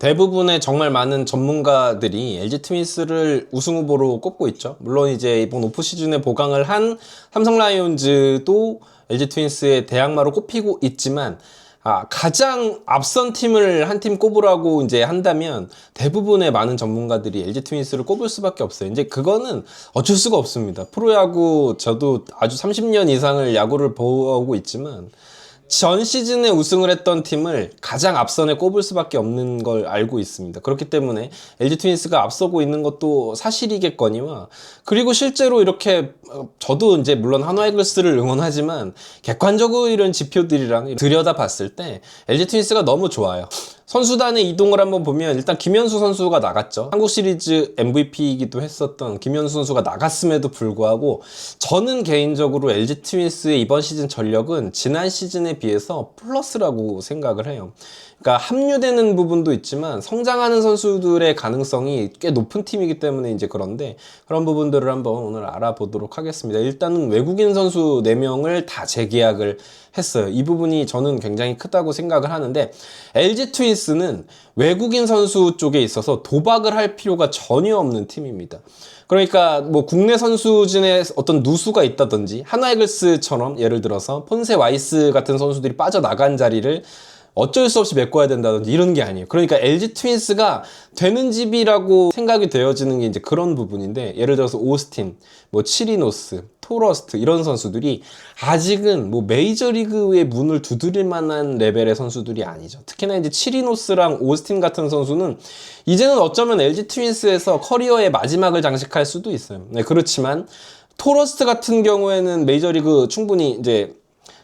대부분의 정말 많은 전문가들이 LG 트윈스를 우승 후보로 꼽고 있죠. 물론 이제 이번 오프 시즌에 보강을 한 삼성 라이온즈도 LG 트윈스의 대항마로 꼽히고 있지만, 가장 앞선 팀을 한 팀 꼽으라고 이제 한다면 대부분의 많은 전문가들이 LG 트윈스를 꼽을 수밖에 없어요. 이제 그거는 어쩔 수가 없습니다. 프로야구, 저도 아주 30년 이상을 야구를 보고 있지만 전 시즌에 우승을 했던 팀을 가장 앞선에 꼽을 수밖에 없는 걸 알고 있습니다. 그렇기 때문에 LG 트윈스가 앞서고 있는 것도 사실이겠거니와, 그리고 실제로 이렇게 저도 이제 물론 한화 이글스를 응원하지만 객관적으로 이런 지표들이랑 들여다봤을 때 LG 트윈스가 너무 좋아요. 선수단의 이동을 한번 보면 일단 김현수 선수가 나갔죠. 한국 시리즈 MVP이기도 했었던 김현수 선수가 나갔음에도 불구하고 저는 개인적으로 LG 트윈스의 이번 시즌 전력은 지난 시즌에 비해서 플러스라고 생각을 해요. 그러니까 합류되는 부분도 있지만 성장하는 선수들의 가능성이 꽤 높은 팀이기 때문에 이제 그런데, 그런 부분들을 한번 오늘 알아보도록 하겠습니다. 일단은 외국인 선수 4명을 다 재계약을 했어요. 이 부분이 저는 굉장히 크다고 생각을 하는데, LG 트윈스는 외국인 선수 쪽에 있어서 도박을 할 필요가 전혀 없는 팀입니다. 그러니까 뭐 국내 선수진에 어떤 누수가 있다든지 한화 이글스처럼 예를 들어서 폰세 와이스 같은 선수들이 빠져나간 자리를 어쩔 수 없이 메꿔야 된다든지 이런 게 아니에요. 그러니까 LG 트윈스가 되는 집이라고 생각이 되어지는 게 이제 그런 부분인데, 예를 들어서 오스틴, 뭐 치리노스, 토러스트 이런 선수들이 아직은 뭐 메이저리그의 문을 두드릴 만한 레벨의 선수들이 아니죠. 특히나 이제 치리노스랑 오스틴 같은 선수는 이제는 어쩌면 LG 트윈스에서 커리어의 마지막을 장식할 수도 있어요. 네, 그렇지만 토러스트 같은 경우에는 메이저리그 충분히 이제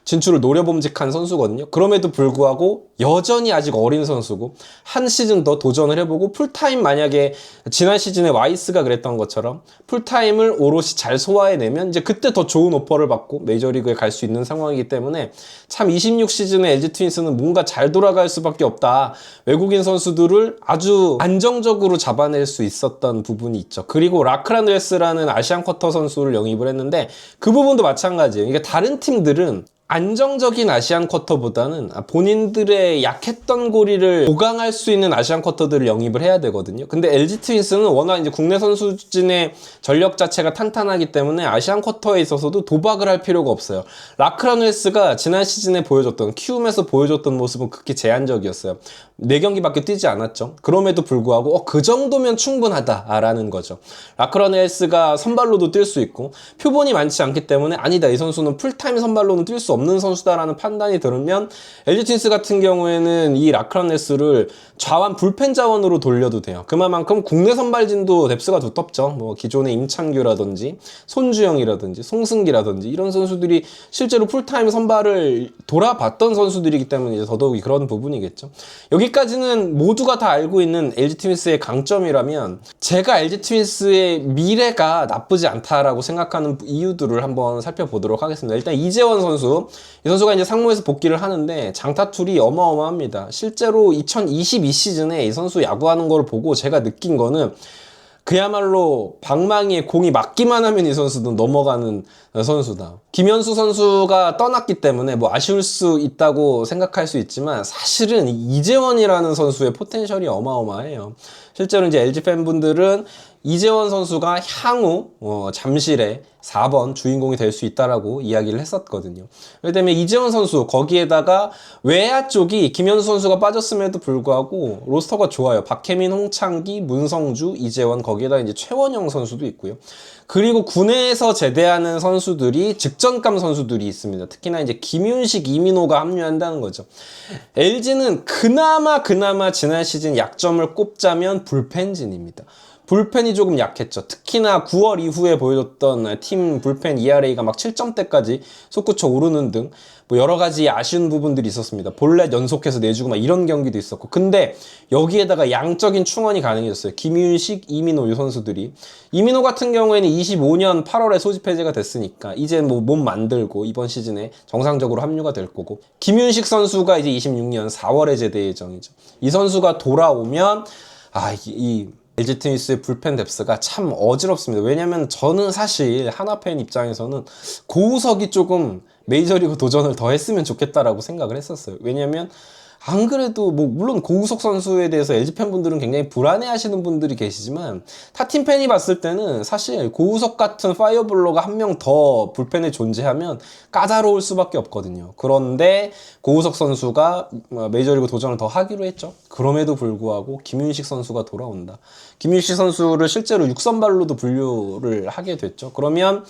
진출을 노려봄직한 선수거든요. 그럼에도 불구하고 여전히 아직 어린 선수고 한 시즌 더 도전을 해보고 풀타임, 만약에 지난 시즌에 와이스가 그랬던 것처럼 풀타임을 오롯이 잘 소화해내면 이제 그때 더 좋은 오퍼를 받고 메이저리그에 갈 수 있는 상황이기 때문에 참 26 시즌에 LG 트윈스는 뭔가 잘 돌아갈 수밖에 없다. 외국인 선수들을 아주 안정적으로 잡아낼 수 있었던 부분이 있죠. 그리고 라크란웨스라는 아시안 쿼터 선수를 영입을 했는데 그 부분도 마찬가지예요. 이게 다른 팀들은 안정적인 아시안 쿼터보다는 본인들의 약했던 고리를 보강할 수 있는 아시안 쿼터들을 영입을 해야 되거든요. 근데 LG 트윈스는 워낙 이제 국내 선수진의 전력 자체가 탄탄하기 때문에 아시안 쿼터에 있어서도 도박을 할 필요가 없어요. 라크란웨스가 지난 시즌에 보여줬던, 키움에서 보여줬던 모습은 극히 제한적이었어요. 4경기밖에 뛰지 않았죠. 그럼에도 불구하고 그 정도면 충분하다라는 거죠. 라크란웨스가 선발로도 뛸 수 있고 표본이 많지 않기 때문에 아니다, 이 선수는 풀타임 선발로는 뛸 수 없는 선수다라는 판단이 들으면 LG 트윈스 같은 경우에는 이 라크란웨스를 좌완 불펜 자원으로 돌려도 돼요. 그만큼 국내 선발진도 뎁스가 두텁죠. 뭐 기존의 임창규라든지 손주영이라든지 송승기라든지 이런 선수들이 실제로 풀타임 선발을 돌아봤던 선수들이기 때문에 이제 더더욱이 그런 부분이겠죠. 여기까지는 모두가 다 알고 있는 LG 트윈스의 강점이라면, 제가 LG 트윈스의 미래가 나쁘지 않다라고 생각하는 이유들을 한번 살펴보도록 하겠습니다. 일단 이재원 선수, 이 선수가 이제 상무에서 복귀를 하는데 장타툴이 어마어마합니다. 실제로 2022 시즌에 이 선수 야구하는 걸 보고 제가 느낀 거는 그야말로 방망이에 공이 맞기만 하면 이 선수는 넘어가는 선수다. 김현수 선수가 떠났기 때문에 뭐 아쉬울 수 있다고 생각할 수 있지만 사실은 이재원이라는 선수의 포텐셜이 어마어마해요. 실제로 이제 LG 팬분들은 이재원 선수가 향후 잠실의 4번 주인공이 될 수 있다라고 이야기를 했었거든요. 그렇기 때문에 이재원 선수, 거기에다가 외야 쪽이 김현수 선수가 빠졌음에도 불구하고 로스터가 좋아요. 박혜민, 홍창기, 문성주, 이재원, 거기에다 이제 최원영 선수도 있고요. 그리고 군에서 제대하는 선수들이 직전감 선수들이 있습니다. 특히나 이제 김윤식, 이민호가 합류한다는 거죠. LG는 그나마 지난 시즌 약점을 꼽자면 불펜진입니다. 불펜이 조금 약했죠. 특히나 9월 이후에 보여줬던 팀 불펜 ERA가 막 7점대까지 솟구쳐 오르는 등 뭐 여러 가지 아쉬운 부분들이 있었습니다. 볼넷 연속해서 내주고 막 이런 경기도 있었고, 근데 여기에다가 양적인 충원이 가능해졌어요. 김윤식, 이민호 이 선수들이. 이민호 같은 경우에는 25년 8월에 소집 해제가 됐으니까 이제 뭐 몸 만들고 이번 시즌에 정상적으로 합류가 될 거고, 김윤식 선수가 이제 26년 4월에 제대 예정이죠. 이 선수가 돌아오면 이 LG 트윈스의 불펜 뎁스가 참 어지럽습니다. 왜냐면 저는 사실 하나 팬 입장에서는 고우석이 조금 메이저리그 도전을 더 했으면 좋겠다라고 생각을 했었어요. 왜냐면 안 그래도 뭐 물론 고우석 선수에 대해서 LG 팬분들은 굉장히 불안해하시는 분들이 계시지만 타팀 팬이 봤을 때는 사실 고우석 같은 파이어볼러가 한 명 더 불펜에 존재하면 까다로울 수밖에 없거든요. 그런데 고우석 선수가 메이저리그 도전을 더 하기로 했죠. 그럼에도 불구하고 김윤식 선수가 돌아온다. 김윤식 선수를 실제로 6선발로도 분류를 하게 됐죠. 그러면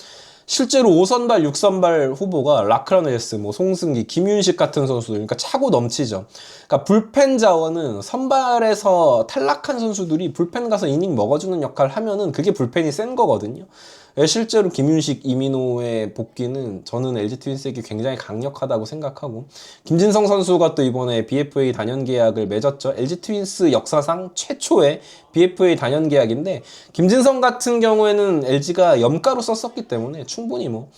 실제로 5선발, 6선발 후보가 라크라네스, 뭐 송승기, 김윤식 같은 선수들, 그러니까 차고 넘치죠. 그러니까 불펜 자원은 선발에서 탈락한 선수들이 불펜 가서 이닝 먹어주는 역할을 하면은 그게 불펜이 센 거거든요. 실제로 김윤식, 이민호의 복귀는 저는 LG 트윈스에게 굉장히 강력하다고 생각하고, 김진성 선수가 또 이번에 BFA 단연 계약을 맺었죠. LG 트윈스 역사상 최초의 BFA 단연 계약인데, 김진성 같은 경우에는 LG가 염가로 썼었기 때문에 충분히 뭐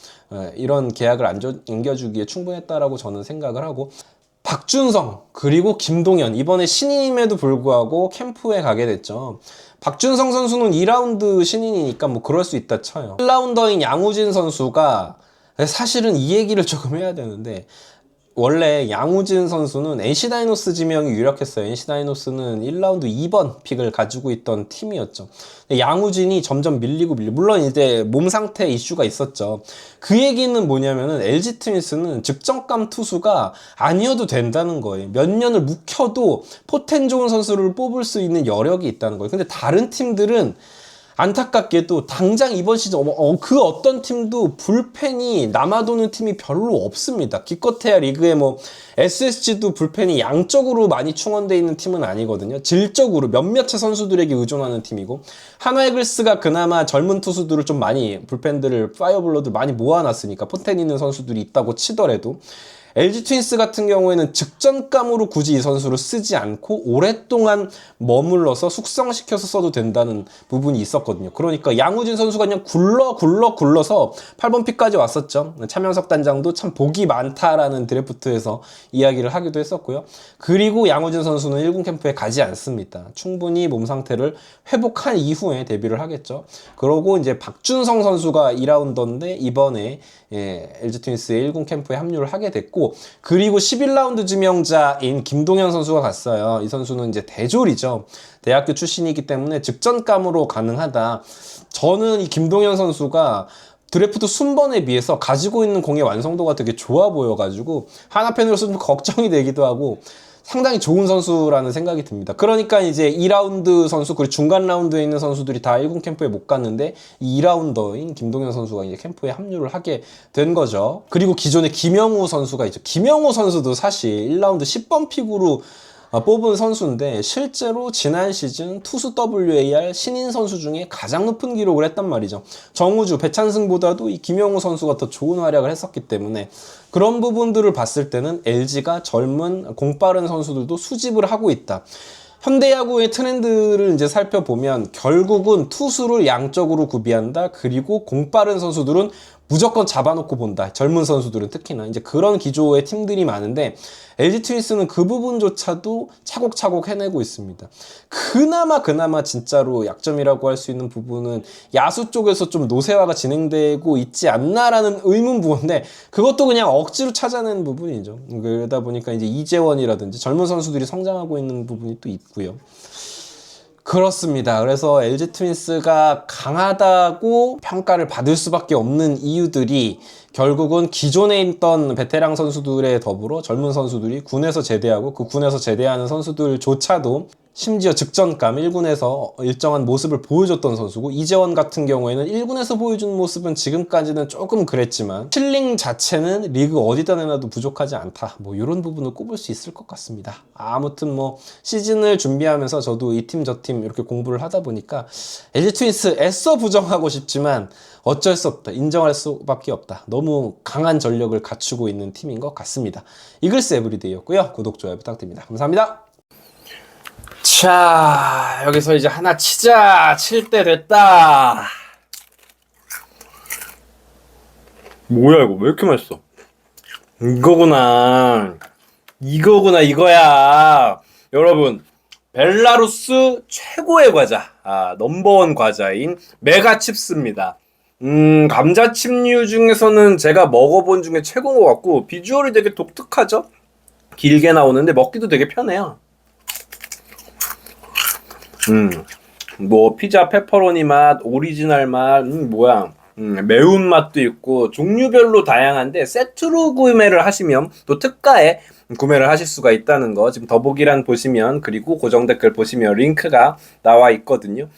이런 계약을 안겨주기에 충분했다라고 저는 생각을 하고, 박준성 그리고 김동현 이번에 신인임에도 불구하고 캠프에 가게 됐죠. 박준성 선수는 2라운드 신인이니까 뭐 그럴 수 있다 쳐요. 1라운더인 양우진 선수가 사실은 이 얘기를 조금 해야 되는데, 원래 양우진 선수는 NC 다이노스 지명이 유력했어요. NC 다이노스는 1라운드 2번 픽을 가지고 있던 팀이었죠. 양우진이 점점 밀리고 물론 이제 몸 상태 이슈가 있었죠. 그 얘기는 뭐냐면은 LG 트윈스는 득점감 투수가 아니어도 된다는 거예요. 몇 년을 묵혀도 포텐 좋은 선수를 뽑을 수 있는 여력이 있다는 거예요. 근데 다른 팀들은 안타깝게도 당장 이번 시즌 그 어떤 팀도 불펜이 남아도는 팀이 별로 없습니다. 기껏해야 리그에 뭐 SSG도 불펜이 양적으로 많이 충원되어 있는 팀은 아니거든요. 질적으로 몇몇의 선수들에게 의존하는 팀이고, 한화이글스가 그나마 젊은 투수들을 좀 많이 불펜들을 파이어볼러들 많이 모아놨으니까 포텐 있는 선수들이 있다고 치더라도, LG 트윈스 같은 경우에는 직전감으로 굳이 이 선수를 쓰지 않고 오랫동안 머물러서 숙성시켜서 써도 된다는 부분이 있었거든요. 그러니까 양우진 선수가 그냥 굴러서 8번 픽까지 왔었죠. 차명석 단장도 참 복이 많다라는 드래프트에서 이야기를 하기도 했었고요. 그리고 양우진 선수는 1군 캠프에 가지 않습니다. 충분히 몸 상태를 회복한 이후에 데뷔를 하겠죠. 그러고 이제 박준성 선수가 2라운더인데 이번에 LG 트윈스의 1군 캠프에 합류를 하게 됐고, 그리고 11라운드 지명자인 김동현 선수가 갔어요. 이 선수는 이제 대졸이죠. 대학교 출신이기 때문에 직전감으로 가능하다. 저는 이 김동현 선수가 드래프트 순번에 비해서 가지고 있는 공의 완성도가 되게 좋아 보여가지고 하나 팬으로서 좀 걱정이 되기도 하고, 상당히 좋은 선수라는 생각이 듭니다. 그러니까 이제 2라운드 선수 그리고 중간 라운드에 있는 선수들이 다 1군 캠프에 못 갔는데 2라운더인 김동현 선수가 이제 캠프에 합류를 하게 된 거죠. 그리고 기존에 김영우 선수가 있죠. 김영우 선수도 사실 1라운드 10번 픽으로 뽑은 선수인데 실제로 지난 시즌 투수 WAR 신인 선수 중에 가장 높은 기록을 했단 말이죠. 정우주, 배찬승보다도 이 김영우 선수가 더 좋은 활약을 했었기 때문에 그런 부분들을 봤을 때는 LG가 젊은 공빠른 선수들도 수집을 하고 있다. 현대야구의 트렌드를 이제 살펴보면 결국은 투수를 양적으로 구비한다. 그리고 공빠른 선수들은 무조건 잡아놓고 본다. 젊은 선수들은 특히나 이제 그런 기조의 팀들이 많은데 LG 트윈스는 그 부분조차도 차곡차곡 해내고 있습니다. 그나마 진짜로 약점이라고 할 수 있는 부분은 야수 쪽에서 좀 노쇠화가 진행되고 있지 않나라는 의문 부호인데 그것도 그냥 억지로 찾아낸 부분이죠. 그러다 보니까 이제 이재원이라든지 젊은 선수들이 성장하고 있는 부분이 또 있고요. 그렇습니다. 그래서 LG 트윈스가 강하다고 평가를 받을 수밖에 없는 이유들이 결국은 기존에 있던 베테랑 선수들에 더불어 젊은 선수들이 군에서 제대하고 그 군에서 제대하는 선수들조차도 심지어 직전감 1군에서 일정한 모습을 보여줬던 선수고, 이재원 같은 경우에는 1군에서 보여준 모습은 지금까지는 조금 그랬지만 킬링 자체는 리그 어디다 내놔도 부족하지 않다. 뭐 이런 부분을 꼽을 수 있을 것 같습니다. 아무튼 뭐 시즌을 준비하면서 저도 이 팀 저 팀 이렇게 공부를 하다 보니까 LG 트윈스 애써 부정하고 싶지만 어쩔 수 없다. 인정할 수밖에 없다. 너무 강한 전력을 갖추고 있는 팀인 것 같습니다. 이글스 에브리데이였고요. 구독, 좋아요 부탁드립니다. 감사합니다. 자, 여기서 이제 하나 치자. 칠 때 됐다. 뭐야 이거 왜 이렇게 맛있어? 이거야. 여러분, 벨라루스 최고의 과자, 넘버원 과자인 메가칩스입니다. 감자칩류 중에서는 제가 먹어본 중에 최고인 것 같고 비주얼이 되게 독특하죠? 길게 나오는데 먹기도 되게 편해요. 뭐 피자 페퍼로니 맛, 오리지널 맛, 뭐야, 매운맛도 있고 종류별로 다양한데 세트로 구매를 하시면 또 특가에 구매를 하실 수가 있다는 거 지금 더보기란 보시면, 그리고 고정 댓글 보시면 링크가 나와 있거든요.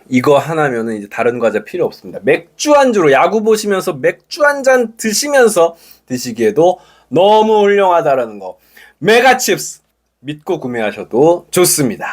이거 하나면은 이제 다른 과자 필요 없습니다. 맥주 안주로 야구 보시면서 맥주 한 잔 드시면서 드시기에도 너무 훌륭하다라는 거. 메가칩스 믿고 구매하셔도 좋습니다.